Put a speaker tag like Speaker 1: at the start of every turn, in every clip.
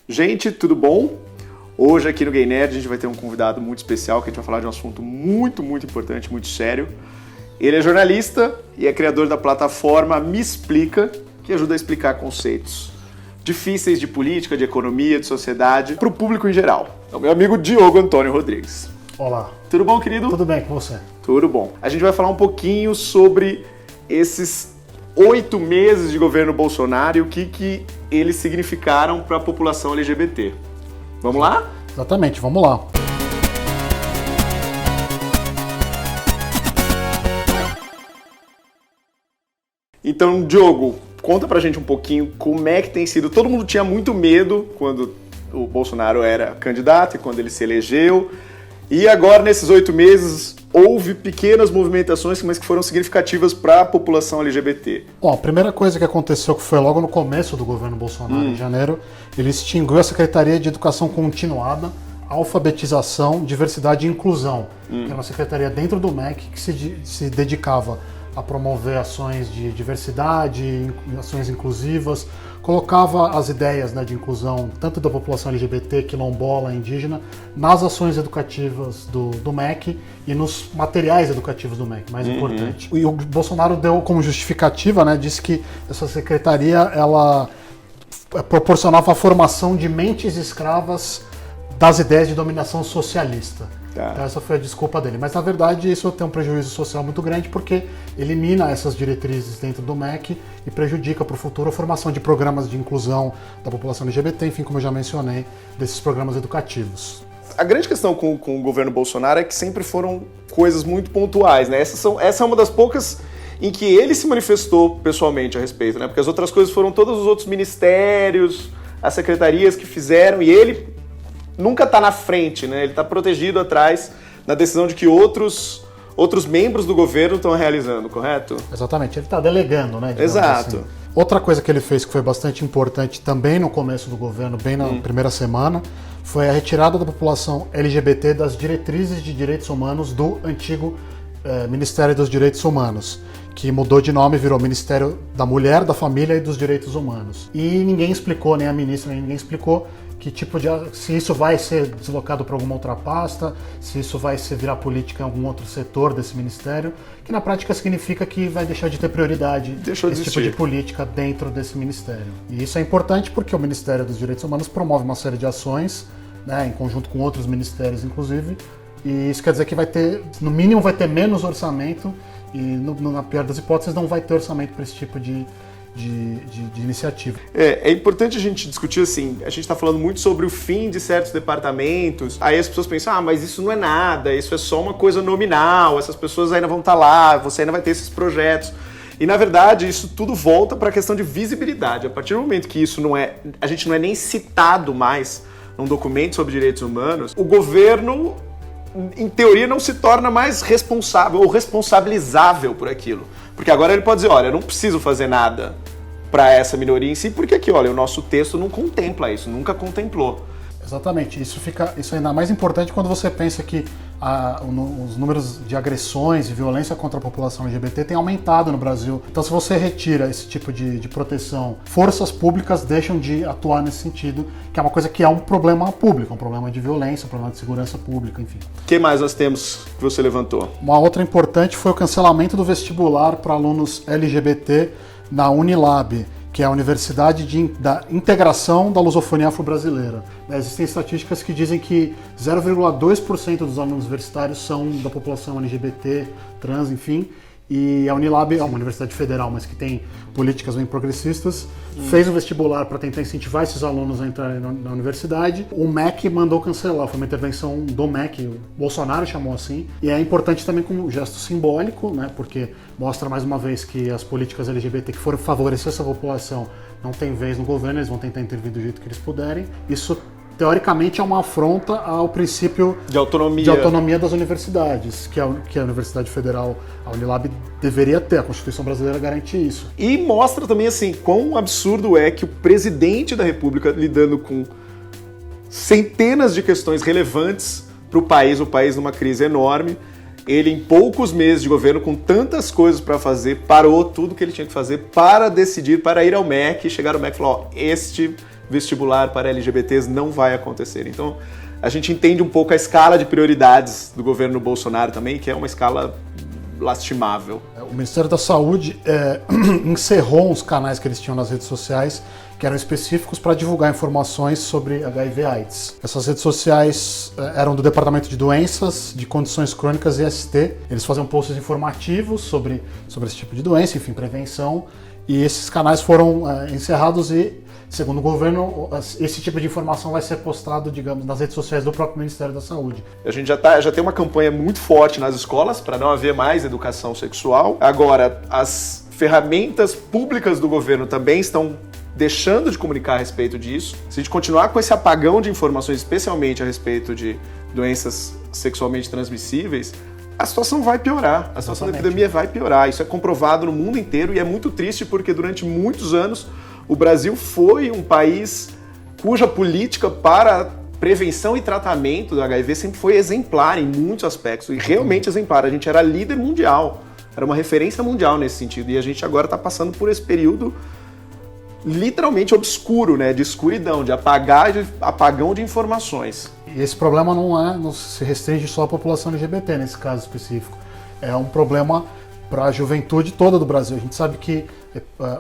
Speaker 1: Gente, tudo bom? Hoje aqui no Gay Nerd a gente vai ter um convidado muito especial que a gente vai falar de um assunto muito importante, muito sério. Ele é jornalista e é criador da plataforma Me Explica, que ajuda a explicar conceitos difíceis de política, de economia, de sociedade, para o público em geral. É o meu amigo Diogo Antônio Rodrigues.
Speaker 2: Olá.
Speaker 1: Tudo bom, querido?
Speaker 2: Tudo bem com você?
Speaker 1: Tudo bom. A gente vai falar um pouquinho sobre esses 8 meses de governo Bolsonaro e o que eles significaram para a população LGBT. Vamos lá?
Speaker 2: Exatamente, vamos lá.
Speaker 1: Então, Diogo, conta pra gente um pouquinho como é que tem sido. Todo mundo tinha muito medo quando o Bolsonaro era candidato e quando ele se elegeu. E agora, nesses 8 meses, houve pequenas movimentações, mas que foram significativas para a população LGBT.
Speaker 2: Bom, a primeira coisa que aconteceu, que foi logo no começo do governo Bolsonaro, em janeiro, ele extinguiu a Secretaria de Educação Continuada, Alfabetização, Diversidade e Inclusão, que é uma secretaria dentro do MEC que se dedicava a promover ações de diversidade, ações inclusivas, colocava as ideias, né, de inclusão tanto da população LGBT, quilombola, indígena, nas ações educativas do MEC e nos materiais educativos do MEC, mais importante. E o Bolsonaro deu como justificativa, né, disse que essa secretaria ela proporcionava a formação de mentes escravas das ideias de dominação socialista.
Speaker 1: Tá.
Speaker 2: Então essa foi a desculpa dele. Mas na verdade isso tem um prejuízo social muito grande porque elimina essas diretrizes dentro do MEC e prejudica para o futuro a formação de programas de inclusão da população LGBT, enfim, como eu já mencionei, desses programas educativos.
Speaker 1: A grande questão com o governo Bolsonaro é que sempre foram coisas muito pontuais, né? Essa é uma das poucas em que ele se manifestou pessoalmente a respeito, né? Porque as outras coisas foram todos os outros ministérios, as secretarias que fizeram, e ele nunca está na frente, né? Ele está protegido atrás da decisão de que outros membros do governo estão realizando, correto?
Speaker 2: Exatamente, ele está delegando, né?
Speaker 1: Exato.
Speaker 2: Assim. Outra coisa que ele fez que foi bastante importante também no começo do governo, bem na primeira semana, foi a retirada da população LGBT das diretrizes de direitos humanos do antigo Ministério dos Direitos Humanos, que mudou de nome e virou Ministério da Mulher, da Família e dos Direitos Humanos. E ninguém explicou, nem a ministra, nem ninguém explicou que tipo de, se isso vai ser deslocado para alguma outra pasta, se isso vai virar política em algum outro setor desse ministério, que na prática significa que vai deixar de ter prioridade esse tipo de política dentro desse ministério. E isso é importante porque o Ministério dos Direitos Humanos promove uma série de ações, né, em conjunto com outros ministérios, inclusive, e isso quer dizer que vai ter, no mínimo, vai ter menos orçamento e, na pior das hipóteses, não vai ter orçamento para esse tipo de iniciativa.
Speaker 1: É importante a gente discutir assim, a gente está falando muito sobre o fim de certos departamentos, aí as pessoas pensam, mas isso não é nada, isso é só uma coisa nominal, essas pessoas ainda vão estar lá, você ainda vai ter esses projetos. E na verdade isso tudo volta para a questão de visibilidade. A partir do momento que isso a gente não é nem citado mais num documento sobre direitos humanos, o governo, em teoria, não se torna mais responsável ou responsabilizável por aquilo. Porque agora ele pode dizer, olha, eu não preciso fazer nada para essa minoria em si, porque aqui, olha, o nosso texto não contempla isso, nunca contemplou.
Speaker 2: Exatamente, isso é ainda mais importante quando você pensa que os números de agressões e violência contra a população LGBT têm aumentado no Brasil. Então, se você retira esse tipo de proteção, forças públicas deixam de atuar nesse sentido, que é uma coisa que é um problema público, um problema de violência, um problema de segurança pública, enfim.
Speaker 1: O que mais nós temos que você levantou?
Speaker 2: Uma outra importante foi o cancelamento do vestibular para alunos LGBT na Unilab, que é a Universidade da Integração da Lusofonia Afro-Brasileira. Existem estatísticas que dizem que 0,2% dos alunos universitários são da população LGBT, trans, enfim, e a Unilab é uma universidade federal, mas que tem políticas bem progressistas, fez um vestibular para tentar incentivar esses alunos a entrarem na universidade. O MEC mandou cancelar, foi uma intervenção do MEC, o Bolsonaro chamou assim, e é importante também como um gesto simbólico, né, porque mostra mais uma vez que as políticas LGBT que foram favorecer essa população não tem vez no governo, eles vão tentar intervir do jeito que eles puderem. Isso teoricamente é uma afronta ao princípio de autonomia das universidades, que a Universidade Federal, a Unilab, deveria ter. A Constituição brasileira garante isso.
Speaker 1: E mostra também assim, quão absurdo é que o presidente da República, lidando com centenas de questões relevantes para o país numa crise enorme, ele em poucos meses de governo, com tantas coisas para fazer, parou tudo que ele tinha que fazer para decidir, para ir ao MEC, chegar ao MEC e falar, este vestibular para LGBTs não vai acontecer. Então, a gente entende um pouco a escala de prioridades do governo Bolsonaro também, que é uma escala lastimável.
Speaker 2: O Ministério da Saúde encerrou uns canais que eles tinham nas redes sociais que eram específicos para divulgar informações sobre HIV/AIDS. Essas redes sociais eram do Departamento de Doenças, de Condições Crônicas e ST. Eles faziam posts informativos sobre esse tipo de doença, enfim, prevenção. E esses canais foram encerrados e, segundo o governo, esse tipo de informação vai ser postado, digamos, nas redes sociais do próprio Ministério da Saúde.
Speaker 1: A gente já tem uma campanha muito forte nas escolas para não haver mais educação sexual. Agora, as ferramentas públicas do governo também estão deixando de comunicar a respeito disso. Se a gente continuar com esse apagão de informações, especialmente a respeito de doenças sexualmente transmissíveis, a situação vai piorar. A situação da epidemia vai piorar. Isso é comprovado no mundo inteiro e é muito triste porque durante muitos anos o Brasil foi um país cuja política para prevenção e tratamento do HIV sempre foi exemplar em muitos aspectos, e realmente exemplar. A gente era líder mundial, era uma referência mundial nesse sentido, e a gente agora está passando por esse período literalmente obscuro, né, de escuridão, de apagão de informações.
Speaker 2: E esse problema não se restringe só à população LGBT nesse caso específico. É um problema para a juventude toda do Brasil. A gente sabe que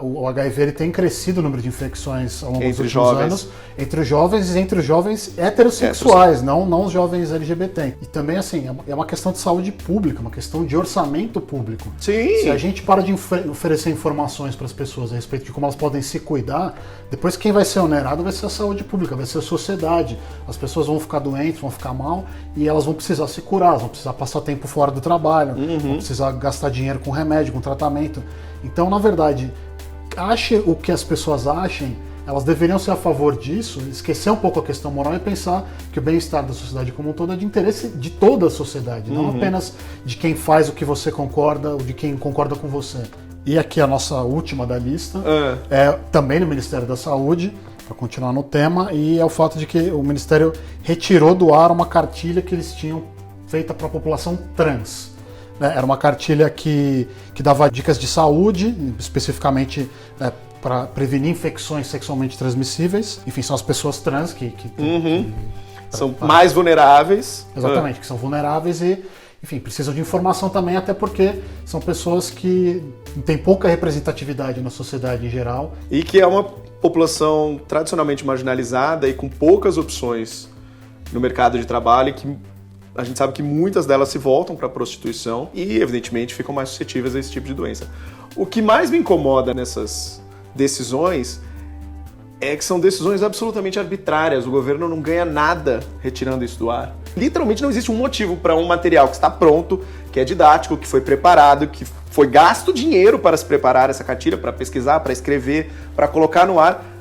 Speaker 2: o HIV ele tem crescido o número de infecções ao longo dos últimos anos entre os jovens e entre os jovens heterossexuais, não os jovens LGBT. E também, assim, é uma questão de saúde pública, uma questão de orçamento público.
Speaker 1: Sim.
Speaker 2: Se a gente para de oferecer informações para as pessoas a respeito de como elas podem se cuidar, depois quem vai ser onerado vai ser a saúde pública, vai ser a sociedade. As pessoas vão ficar doentes, vão ficar mal e elas vão precisar se curar, elas vão precisar passar tempo fora do trabalho, vão precisar gastar dinheiro com remédio, com tratamento. Então, na verdade, ache o que as pessoas achem, elas deveriam ser a favor disso, esquecer um pouco a questão moral e pensar que o bem-estar da sociedade como um todo é de interesse de toda a sociedade, não apenas de quem faz o que você concorda ou de quem concorda com você. E aqui a nossa última da lista é também no Ministério da Saúde, para continuar no tema, e é o fato de que o Ministério retirou do ar uma cartilha que eles tinham feita para a população trans. Era uma cartilha que dava dicas de saúde, especificamente para prevenir infecções sexualmente transmissíveis. Enfim, são as pessoas trans que
Speaker 1: são mais vulneráveis.
Speaker 2: Exatamente, que são vulneráveis e, enfim, precisam de informação também, até porque são pessoas que têm pouca representatividade na sociedade em geral.
Speaker 1: E que é uma população tradicionalmente marginalizada e com poucas opções no mercado de trabalho, e que a gente sabe que muitas delas se voltam para a prostituição e, evidentemente, ficam mais suscetíveis a esse tipo de doença. O que mais me incomoda nessas decisões é que são decisões absolutamente arbitrárias. O governo não ganha nada retirando isso do ar. Literalmente não existe um motivo para um material que está pronto, que é didático, que foi preparado, que foi gasto dinheiro para se preparar essa cartilha, para pesquisar, para escrever, para colocar no ar,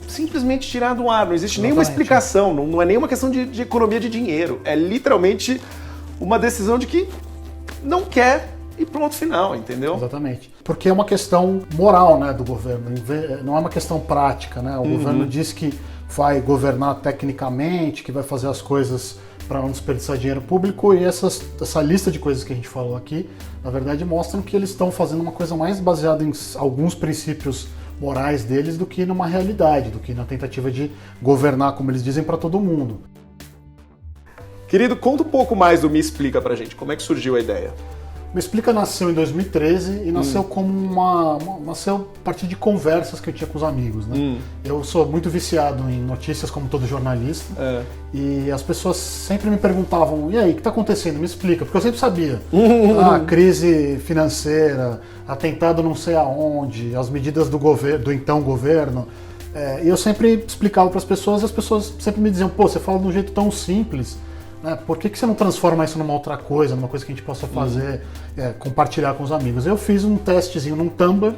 Speaker 1: simplesmente tirar do ar. Não existe nenhuma explicação, não é nenhuma questão de economia de dinheiro. É literalmente uma decisão de que não quer e pronto, final, entendeu?
Speaker 2: Exatamente. Porque é uma questão moral, né, do governo, não é uma questão prática, né? O governo diz que vai governar tecnicamente, que vai fazer as coisas para não desperdiçar dinheiro público, e essa lista de coisas que a gente falou aqui, na verdade, mostram que eles estão fazendo uma coisa mais baseada em alguns princípios morais deles do que numa realidade, do que na tentativa de governar, como eles dizem, para todo mundo.
Speaker 1: Querido, conta um pouco mais do Me Explica pra gente. Como é que surgiu a ideia?
Speaker 2: Me Explica nasceu em 2013 e nasceu como nasceu a partir de conversas que eu tinha com os amigos, né? Eu sou muito viciado em notícias, como todo jornalista, e as pessoas sempre me perguntavam: e aí, o que está acontecendo? Me explica, porque eu sempre sabia. Crise financeira, atentado não sei aonde, as medidas do então governo. E eu sempre explicava para as pessoas, e as pessoas sempre me diziam: pô, você fala de um jeito tão simples, né? Por que você não transforma isso numa outra coisa, numa coisa que a gente possa fazer, compartilhar com os amigos? Eu fiz um testezinho num Tumblr,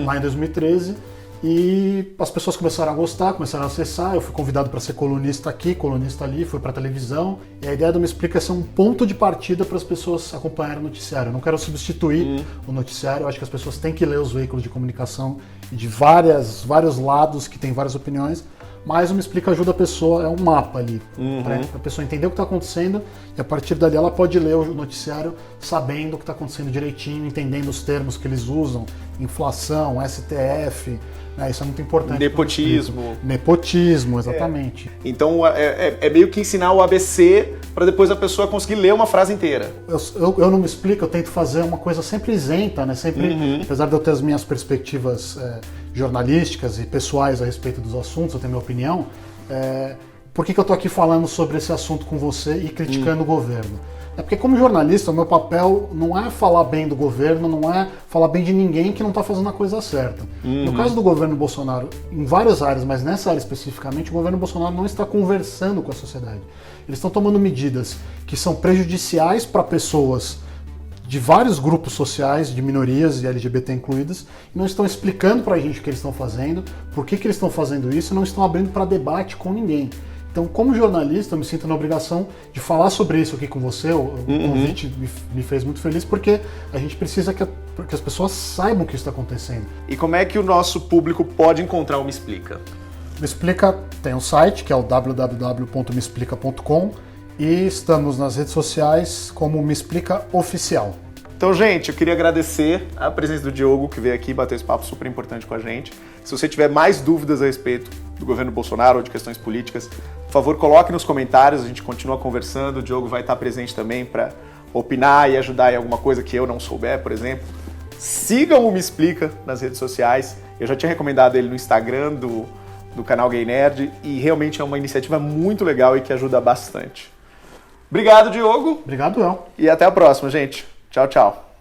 Speaker 2: lá em 2013, e as pessoas começaram a gostar, começaram a acessar. Eu fui convidado para ser colunista aqui, colunista ali, fui para televisão. E a ideia do Me Explica é ser um ponto de partida para as pessoas acompanharem o noticiário. Eu não quero substituir o noticiário, eu acho que as pessoas têm que ler os veículos de comunicação de vários lados, que têm várias opiniões. Mas o Me Explica ajuda a pessoa, é um mapa ali, para a pessoa entender o que está acontecendo, e a partir dali ela pode ler o noticiário sabendo o que está acontecendo direitinho, entendendo os termos que eles usam, inflação, STF, né? Isso é muito importante.
Speaker 1: Nepotismo.
Speaker 2: Nepotismo, exatamente.
Speaker 1: Então é meio que ensinar o ABC para depois a pessoa conseguir ler uma frase inteira.
Speaker 2: Eu não me explico, eu tento fazer uma coisa sempre isenta, né? Sempre, apesar de eu ter as minhas perspectivas jornalísticas e pessoais a respeito dos assuntos, eu tenho minha opinião, por que eu estou aqui falando sobre esse assunto com você e criticando o governo? É porque como jornalista, o meu papel não é falar bem do governo, não é falar bem de ninguém que não está fazendo a coisa certa. No caso do governo Bolsonaro, em várias áreas, mas nessa área especificamente, o governo Bolsonaro não está conversando com a sociedade. Eles estão tomando medidas que são prejudiciais para pessoas de vários grupos sociais, de minorias e LGBT incluídas, e não estão explicando para a gente o que eles estão fazendo, por que eles estão fazendo isso, e não estão abrindo para debate com ninguém. Então, como jornalista, eu me sinto na obrigação de falar sobre isso aqui com você. O convite me fez muito feliz, porque a gente precisa que as pessoas saibam o que está acontecendo.
Speaker 1: E como é que o nosso público pode encontrar o Me Explica?
Speaker 2: Me Explica tem um site, que é o www.meexplica.com, e estamos nas redes sociais como Me Explica Oficial.
Speaker 1: Então, gente, eu queria agradecer a presença do Diogo, que veio aqui bater esse papo super importante com a gente. Se você tiver mais dúvidas a respeito do governo Bolsonaro ou de questões políticas, por favor, coloque nos comentários, a gente continua conversando, o Diogo vai estar presente também para opinar e ajudar em alguma coisa que eu não souber, por exemplo. Sigam o Me Explica nas redes sociais, eu já tinha recomendado ele no Instagram do canal Gay Nerd, e realmente é uma iniciativa muito legal e que ajuda bastante. Obrigado, Diogo.
Speaker 2: Obrigado, El.
Speaker 1: E até a próxima, gente. Tchau, tchau.